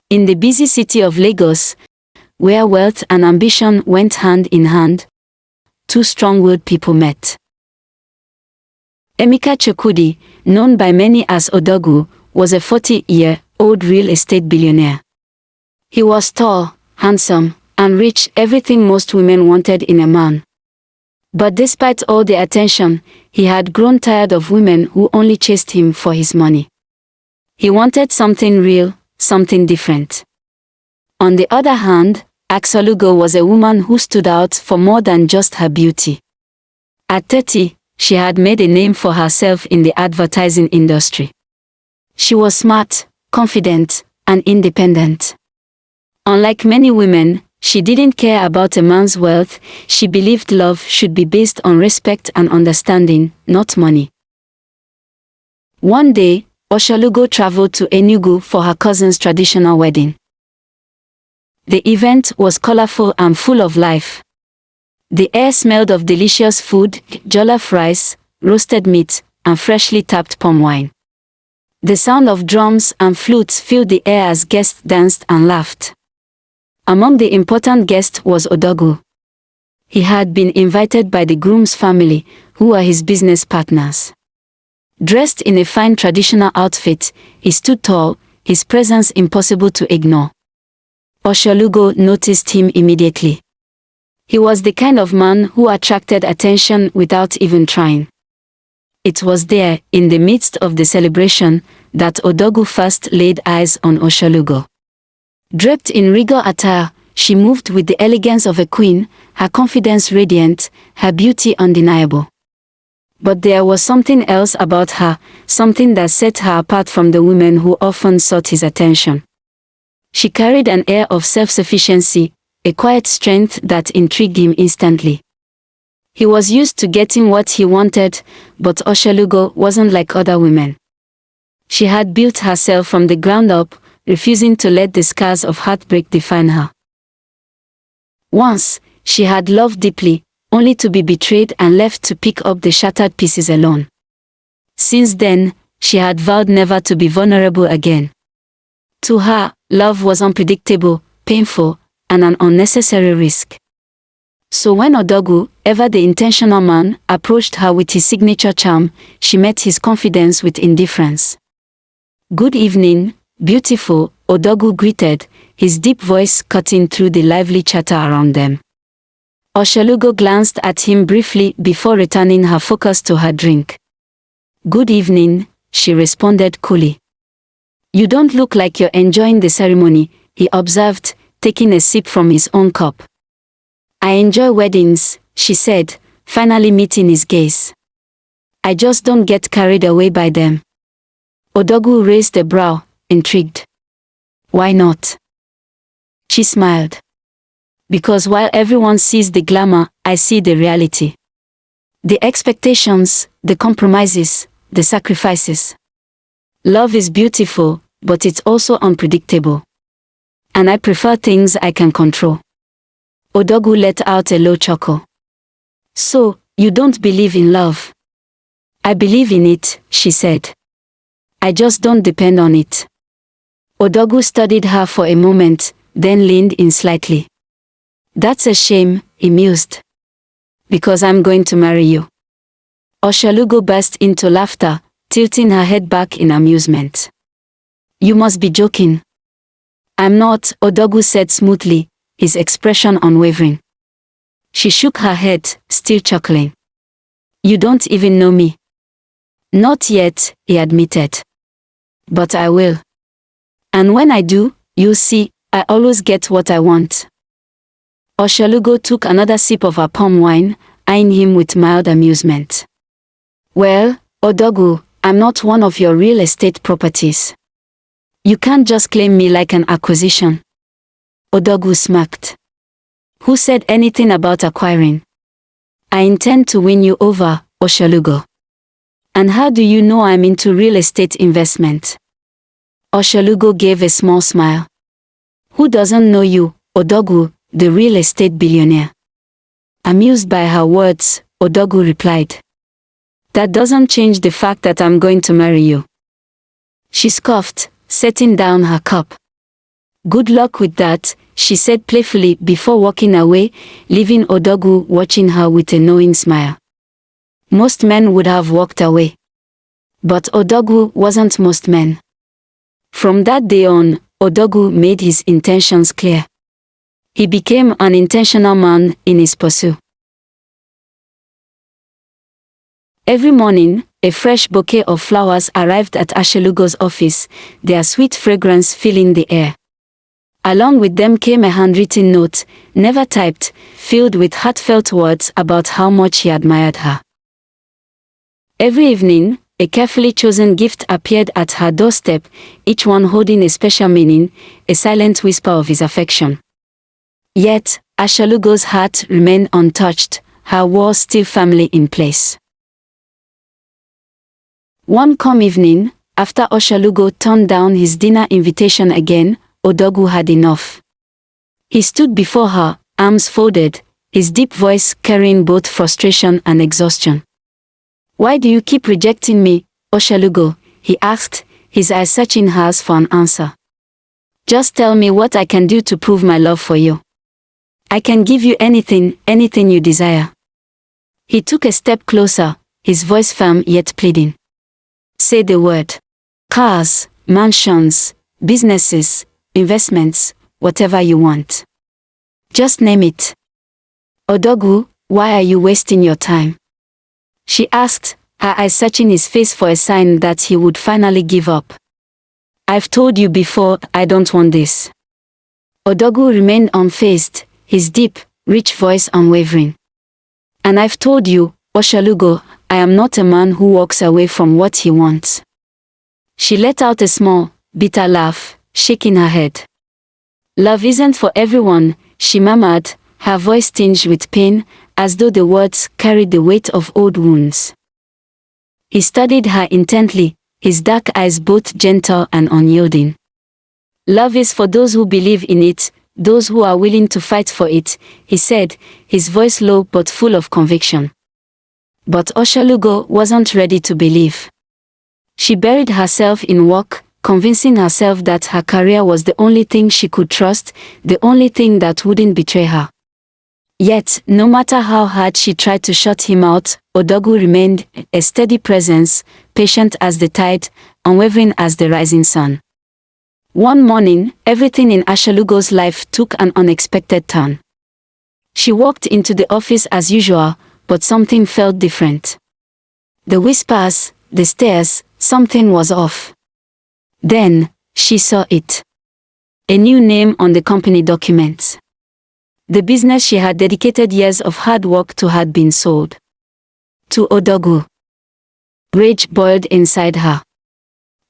In the busy city of Lagos, where wealth and ambition went hand in hand, two strong-willed people met. Emeka Chukwudi, known by many as Odugwu, was a 40-year-old real estate billionaire. He was tall, handsome, and rich, everything most women wanted in a man. But despite all the attention, he had grown tired of women who only chased him for his money. He wanted something real, something different. On the other hand, Achalugo was a woman who stood out for more than just her beauty. At 30, she had made a name for herself in the advertising industry. She was smart, confident, and independent. Unlike many women, she didn't care about a man's wealth. She believed love should be based on respect and understanding, not money. One day, Achalugo traveled to Enugu for her cousin's traditional wedding. The event was colorful and full of life. The air smelled of delicious food, jollof rice, roasted meat, and freshly tapped palm wine. The sound of drums and flutes filled the air as guests danced and laughed. Among the important guests was Odugwu. He had been invited by the groom's family, who were his business partners. Dressed in a fine traditional outfit, he stood tall, his presence impossible to ignore. Achalugo noticed him immediately. He was the kind of man who attracted attention without even trying. It was there, in the midst of the celebration, that Odugwu first laid eyes on Achalugo. Draped in regal attire, she moved with the elegance of a queen, her confidence radiant, her beauty undeniable. But there was something else about her, something that set her apart from the women who often sought his attention. She carried an air of self-sufficiency, a quiet strength that intrigued him instantly. He was used to getting what he wanted, but Achalugo wasn't like other women. She had built herself from the ground up, refusing to let the scars of heartbreak define her. Once, she had loved deeply, only to be betrayed and left to pick up the shattered pieces alone. Since then, she had vowed never to be vulnerable again. To her, love was unpredictable, painful, and an unnecessary risk. So when Odugwu, ever the intentional man, approached her with his signature charm, she met his confidence with indifference. "Good evening, beautiful," Odugwu greeted, his deep voice cutting through the lively chatter around them. Achalugo glanced at him briefly before returning her focus to her drink. "Good evening," she responded coolly. "You don't look like you're enjoying the ceremony," he observed, taking a sip from his own cup. "I enjoy weddings," she said, finally meeting his gaze. "I just don't get carried away by them." Odugwu raised a brow, intrigued. "Why not?" She smiled. "Because while everyone sees the glamour, I see the reality. The expectations, the compromises, the sacrifices. Love is beautiful, but it's also unpredictable. And I prefer things I can control." Odugwu let out a low chuckle. "So, you don't believe in love?" "I believe in it," she said. "I just don't depend on it." Odugwu studied her for a moment, then leaned in slightly. "That's a shame," he mused. "Because I'm going to marry you." Achalugo burst into laughter, tilting her head back in amusement. "You must be joking." "I'm not," Odugwu said smoothly, his expression unwavering. She shook her head, still chuckling. "You don't even know me." "Not yet," he admitted. "But I will. And when I do, you'll see, I always get what I want." Achalugo took another sip of her palm wine, eyeing him with mild amusement. "Well, Odugwu, I'm not one of your real estate properties. You can't just claim me like an acquisition." Odugwu smirked. "Who said anything about acquiring? I intend to win you over, Achalugo. And how do you know I'm into real estate investment?" Achalugo gave a small smile. "Who doesn't know you, Odugwu, the real estate billionaire?" Amused by her words, Odugwu replied. "That doesn't change the fact that I'm going to marry you." She scoffed, setting down her cup. Good luck with that, she said playfully before walking away, leaving Odogwu watching her with a knowing smile. Most men would have walked away. But Odogwu wasn't most men. From that day on, Odogwu made his intentions clear. He became an intentional man in his pursuit. Every morning, a fresh bouquet of flowers arrived at Achalugo's office, their sweet fragrance filling the air. Along with them came a handwritten note, never typed, filled with heartfelt words about how much he admired her. Every evening, a carefully chosen gift appeared at her doorstep, each one holding a special meaning, a silent whisper of his affection. Yet, Achalugo's heart remained untouched, her walls still firmly in place. One calm evening, after Achalugo turned down his dinner invitation again, Odogwu had enough. He stood before her, arms folded, his deep voice carrying both frustration and exhaustion. "Why do you keep rejecting me, Achalugo?" he asked, his eyes searching hers for an answer. "Just tell me what I can do to prove my love for you. I can give you anything, anything you desire." He took a step closer, his voice firm yet pleading. "Say the word. Cars, mansions, businesses, investments, whatever you want. Just name it." "Odogwu, why are you wasting your time?" she asked, her eyes searching his face for a sign that he would finally give up. "I've told you before, I don't want this." Odogwu remained unfazed, his deep, rich voice unwavering. "And I've told you, Achalugo, I am not a man who walks away from what he wants." She let out a small, bitter laugh, shaking her head. "Love isn't for everyone," she murmured, her voice tinged with pain, as though the words carried the weight of old wounds. He studied her intently, his dark eyes both gentle and unyielding. "Love is for those who believe in it, those who are willing to fight for it," he said, his voice low but full of conviction. But Achalugo wasn't ready to believe. She buried herself in work, convincing herself that her career was the only thing she could trust, the only thing that wouldn't betray her. Yet, no matter how hard she tried to shut him out, Odogwu remained a steady presence, patient as the tide, unwavering as the rising sun. One morning, everything in Achalugo's life took an unexpected turn. She walked into the office as usual, but something felt different. The whispers, the stares, something was off. Then, she saw it. A new name on the company documents. The business she had dedicated years of hard work to had been sold to Odogwu. Rage boiled inside her.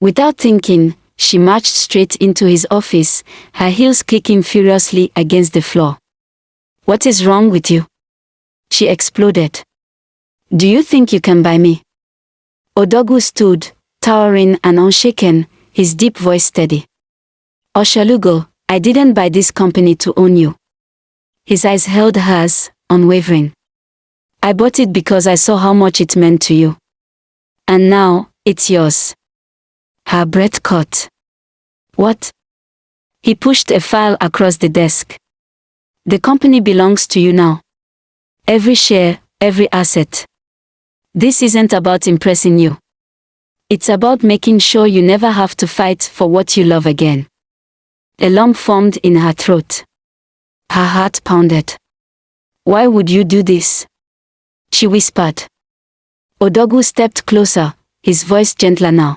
Without thinking, she marched straight into his office, her heels clicking furiously against the floor. "What is wrong with you?" she exploded. "Do you think you can buy me?" Odogwu stood, towering and unshaken, his deep voice steady. "Achalugo, I didn't buy this company to own you." His eyes held hers, unwavering. "I bought it because I saw how much it meant to you. And now, it's yours." Her breath caught. "What?" He pushed a file across the desk. "The company belongs to you now. Every share, every asset. This isn't about impressing you. It's about making sure you never have to fight for what you love again." A lump formed in her throat. Her heart pounded. "Why would you do this?" she whispered. Odogwu stepped closer, his voice gentler now.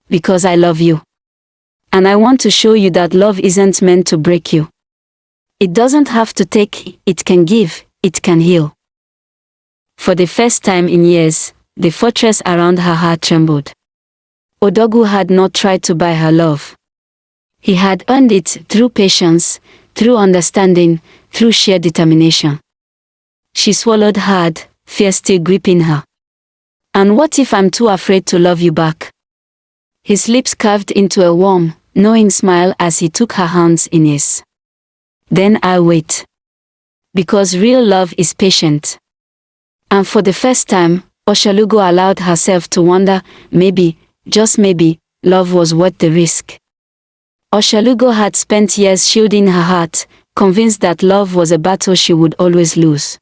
"Because I love you. And I want to show you that love isn't meant to break you. It doesn't have to take, it can give, it can heal." For the first time in years, the fortress around her heart trembled. Odogwu had not tried to buy her love. He had earned it through patience, through understanding, through sheer determination. She swallowed hard, fear still gripping her. "And what if I'm too afraid to love you back?" His lips curved into a warm, knowing smile as he took her hands in his. "Then I'll wait. Because real love is patient." And for the first time, Achalugo allowed herself to wonder, maybe, just maybe, love was worth the risk. Achalugo had spent years shielding her heart, convinced that love was a battle she would always lose.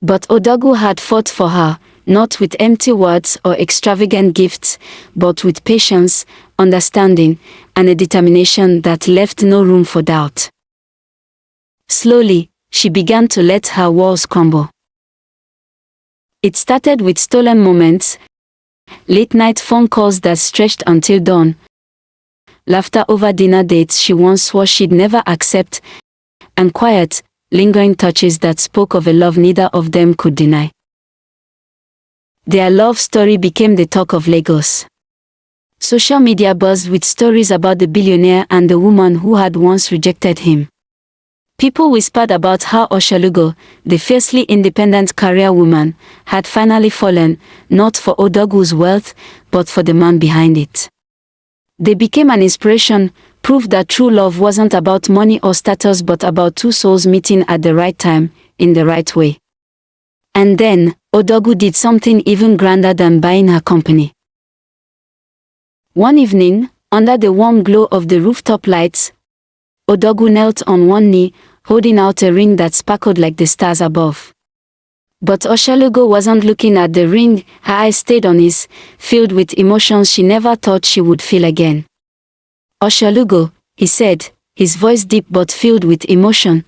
But Odogwu had fought for her, not with empty words or extravagant gifts, but with patience, understanding, and a determination that left no room for doubt. Slowly, she began to let her walls crumble. It started with stolen moments, late-night phone calls that stretched until dawn, laughter over dinner dates she once swore she'd never accept, and quiet, lingering touches that spoke of a love neither of them could deny. Their love story became the talk of Lagos. Social media buzzed with stories about the billionaire and the woman who had once rejected him. People whispered about how Achalugo, the fiercely independent career woman, had finally fallen, not for Odogwu's wealth, but for the man behind it. They became an inspiration, proof that true love wasn't about money or status but about two souls meeting at the right time, in the right way. And then, Odogwu did something even grander than buying her company. One evening, under the warm glow of the rooftop lights, Odugwu knelt on one knee, holding out a ring that sparkled like the stars above. But Achalugo wasn't looking at the ring, her eyes stayed on his, filled with emotions she never thought she would feel again. "Achalugo," he said, his voice deep but filled with emotion,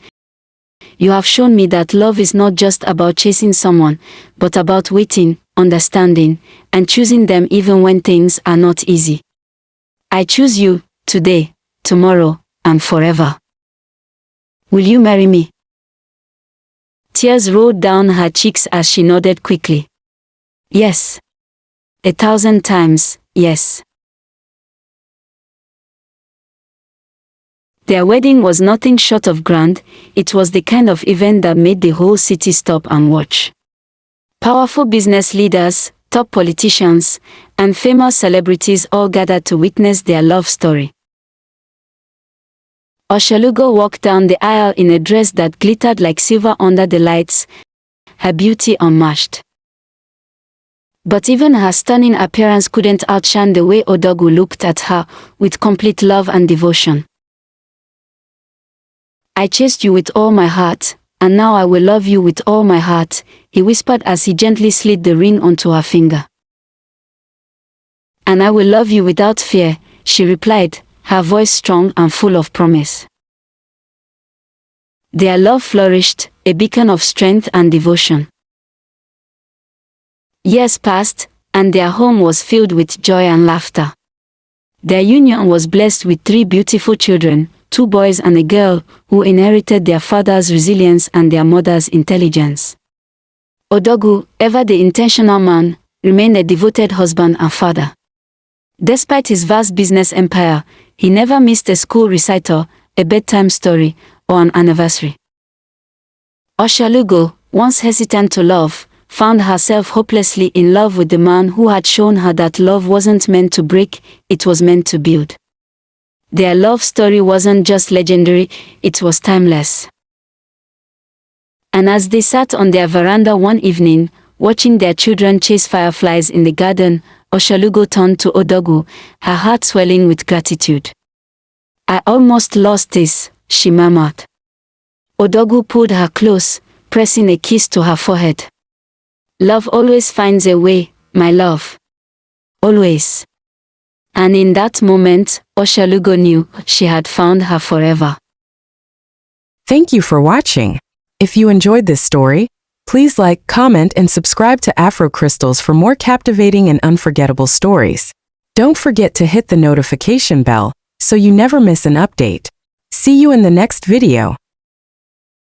"you have shown me that love is not just about chasing someone, but about waiting, understanding, and choosing them even when things are not easy. I choose you, today, tomorrow, and forever. Will you marry me?" Tears rolled down her cheeks as she nodded quickly. "Yes. 1,000 times, yes." Their wedding was nothing short of grand. It was the kind of event that made the whole city stop and watch. Powerful business leaders, top politicians, and famous celebrities all gathered to witness their love story. Achalugo walked down the aisle in a dress that glittered like silver under the lights, her beauty unmatched. But even her stunning appearance couldn't outshine the way Odogwu looked at her, with complete love and devotion. "I chased you with all my heart, and now I will love you with all my heart," he whispered as he gently slid the ring onto her finger. "And I will love you without fear," she replied, her voice strong and full of promise. Their love flourished, a beacon of strength and devotion. Years passed, and their home was filled with joy and laughter. Their union was blessed with 3 beautiful children, 2 boys and a girl, who inherited their father's resilience and their mother's intelligence. Odogwu, ever the intentional man, remained a devoted husband and father. Despite his vast business empire, he never missed a school recital, a bedtime story, or an anniversary. Achalugo, once hesitant to love, found herself hopelessly in love with the man who had shown her that love wasn't meant to break, it was meant to build. Their love story wasn't just legendary, it was timeless. And as they sat on their veranda one evening, watching their children chase fireflies in the garden, Achalugo turned to Odogwu, her heart swelling with gratitude. "I almost lost this," she murmured. Odogwu pulled her close, pressing a kiss to her forehead. "Love always finds a way, my love. Always." And in that moment, Achalugo knew she had found her forever. Thank you for watching. If you enjoyed this story, please like, comment, and subscribe to Afro Crystals for more captivating and unforgettable stories. Don't forget to hit the notification bell so you never miss an update. See you in the next video.